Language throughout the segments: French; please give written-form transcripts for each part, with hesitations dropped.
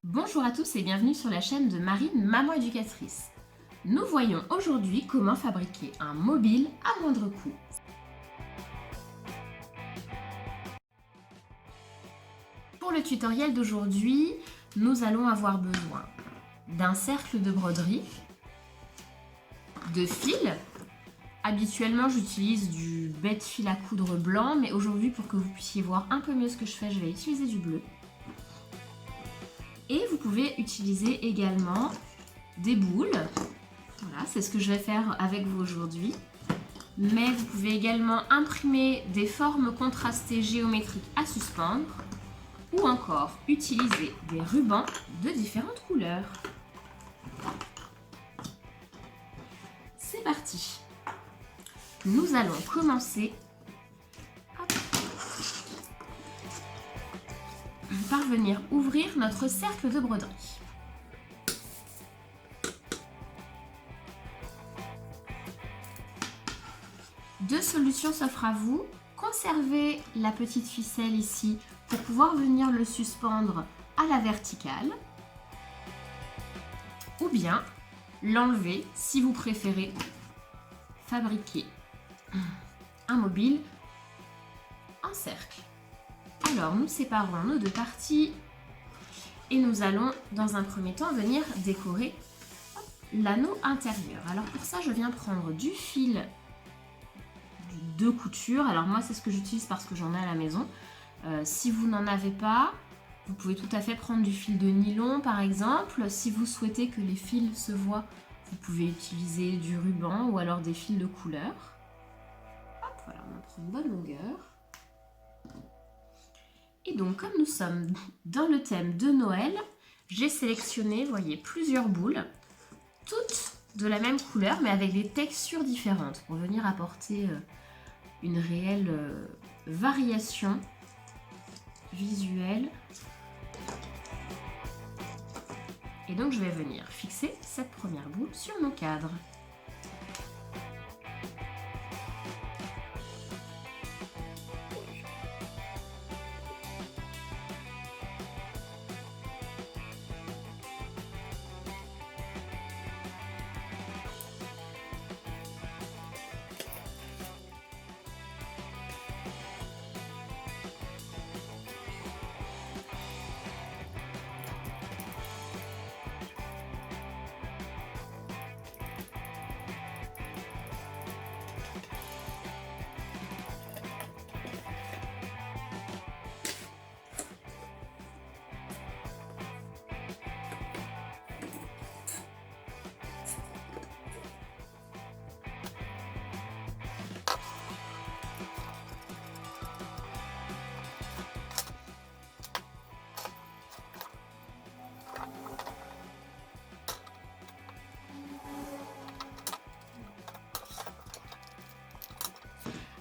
Bonjour à tous et bienvenue sur la chaîne de Marine, Maman Éducatrice. Nous voyons aujourd'hui comment fabriquer un mobile à moindre coût. Pour le tutoriel d'aujourd'hui, nous allons avoir besoin d'un cercle de broderie, de fil. Habituellement, j'utilise du bête fil à coudre blanc, mais aujourd'hui, pour que vous puissiez voir un peu mieux ce que je fais, je vais utiliser du bleu. Et vous pouvez utiliser également des boules. Voilà, c'est ce que je vais faire avec vous aujourd'hui. Mais vous pouvez également imprimer des formes contrastées géométriques à suspendre ou encore utiliser des rubans de différentes couleurs. C'est parti! Nous allons commencer par venir ouvrir notre cercle de broderie. Deux solutions s'offrent à vous. Conservez la petite ficelle ici pour pouvoir venir le suspendre à la verticale. Ou bien l'enlever si vous préférez fabriquer un mobile en cercle. Alors nous séparons nos deux parties et nous allons dans un premier temps venir décorer l'anneau intérieur. Alors pour ça je viens prendre du fil de couture. Alors moi c'est ce que j'utilise parce que j'en ai à la maison. Si vous n'en avez pas, vous pouvez tout à fait prendre du fil de nylon par exemple. Si vous souhaitez que les fils se voient, vous pouvez utiliser du ruban ou alors des fils de couleur. Hop, voilà, on en prend une bonne longueur. Et donc comme nous sommes dans le thème de Noël, j'ai sélectionné, vous voyez, plusieurs boules, toutes de la même couleur mais avec des textures différentes pour venir apporter une réelle variation visuelle. Et donc je vais venir fixer cette première boule sur mon cadre.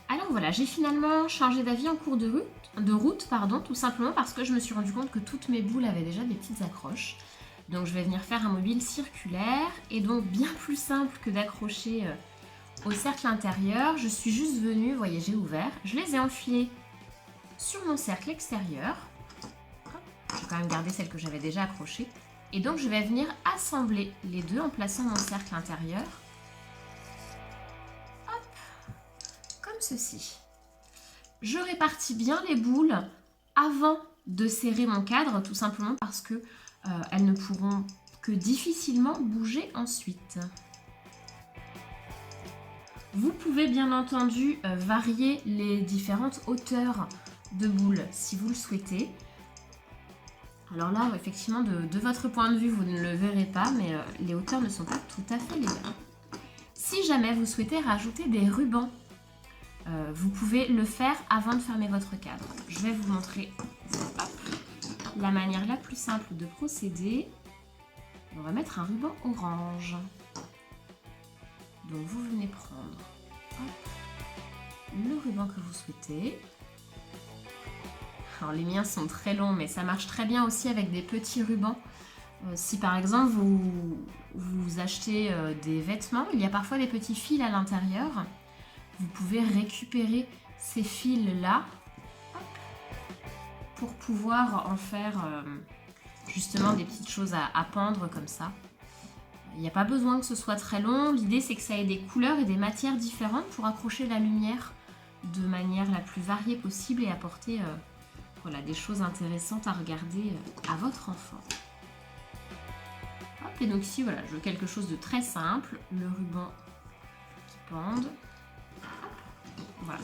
Alors voilà, j'ai finalement changé d'avis en cours de route, tout simplement parce que je me suis rendu compte que toutes mes boules avaient déjà des petites accroches. Donc je vais venir faire un mobile circulaire et donc bien plus simple que d'accrocher au cercle intérieur. Je suis juste venue, vous voyez, j'ai ouvert, je les ai enfilés sur mon cercle extérieur. Je vais quand même garder celle que j'avais déjà accrochée. Et donc je vais venir assembler les deux en plaçant mon cercle intérieur. Ceci. Je répartis bien les boules avant de serrer mon cadre, tout simplement parce que elles ne pourront que difficilement bouger ensuite. Vous pouvez bien entendu varier les différentes hauteurs de boules si vous le souhaitez. Alors là, effectivement, de votre point de vue, vous ne le verrez pas, mais les hauteurs ne sont pas tout à fait les mêmes. Si jamais vous souhaitez rajouter des rubans, vous pouvez le faire avant de fermer votre cadre. Je vais vous montrer la manière la plus simple de procéder. On va mettre un ruban orange. Donc vous venez prendre le ruban que vous souhaitez. Alors les miens sont très longs mais ça marche très bien aussi avec des petits rubans. Si par exemple vous achetez des vêtements, il y a parfois des petits fils à l'intérieur. Vous pouvez récupérer ces fils-là pour pouvoir en faire justement des petites choses à pendre comme ça. Il n'y a pas besoin que ce soit très long. L'idée, c'est que ça ait des couleurs et des matières différentes pour accrocher la lumière de manière la plus variée possible et apporter voilà, des choses intéressantes à regarder à votre enfant. Hop, et donc ici, voilà, je veux quelque chose de très simple. Le ruban qui pende. Hop, voilà.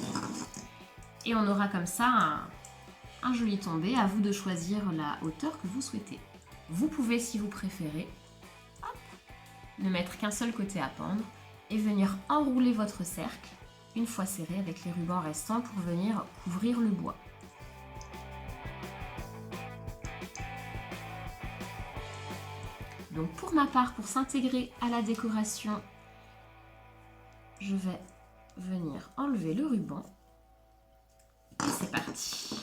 Et on aura comme ça un joli tombé. À vous de choisir la hauteur que vous souhaitez. Vous pouvez, si vous préférez, ne mettre qu'un seul côté à pendre et venir enrouler votre cercle une fois serré avec les rubans restants pour venir couvrir le bois. Donc pour ma part, pour s'intégrer à la décoration, je vais venir enlever le ruban et c'est parti.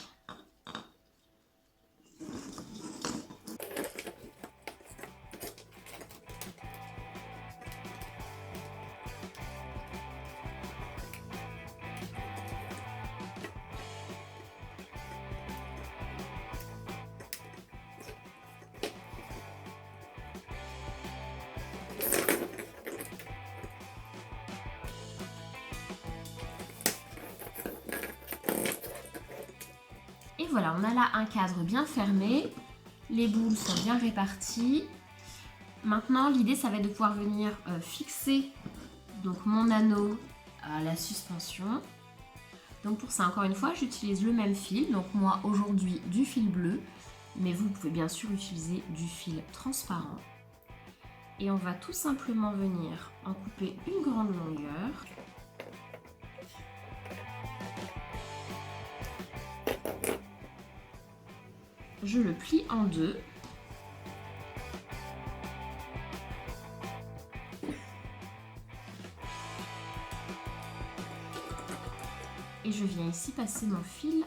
Et voilà, on a là un cadre bien fermé, les boules sont bien réparties. Maintenant, l'idée, ça va être de pouvoir venir fixer donc, mon anneau à la suspension. Donc pour ça, encore une fois, j'utilise le même fil. Donc moi, aujourd'hui, du fil bleu, mais vous pouvez bien sûr utiliser du fil transparent. Et on va tout simplement venir en couper une grande longueur. Je le plie en deux. Et je viens ici passer mon fil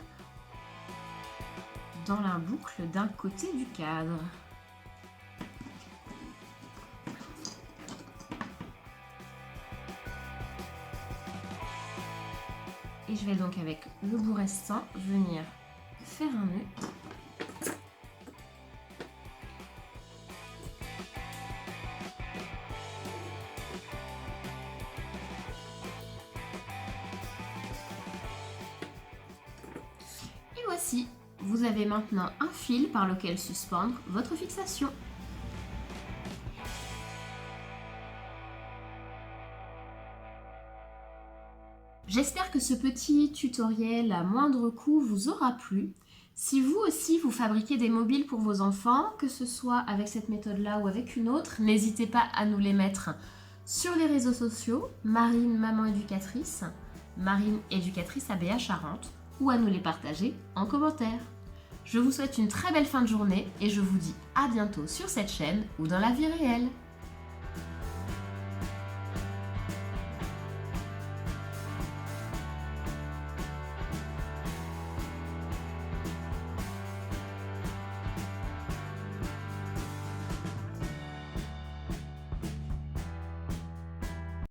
dans la boucle d'un côté du cadre. Et je vais donc avec le bout restant venir faire un nœud. Et voici, vous avez maintenant un fil par lequel suspendre votre fixation. J'espère que ce petit tutoriel à moindre coût vous aura plu. Si vous aussi vous fabriquez des mobiles pour vos enfants, que ce soit avec cette méthode-là ou avec une autre, n'hésitez pas à nous les mettre sur les réseaux sociaux, Marine Maman Éducatrice, Marine Éducatrice ABA Charente, ou à nous les partager en commentaire. Je vous souhaite une très belle fin de journée et je vous dis à bientôt sur cette chaîne ou dans la vie réelle.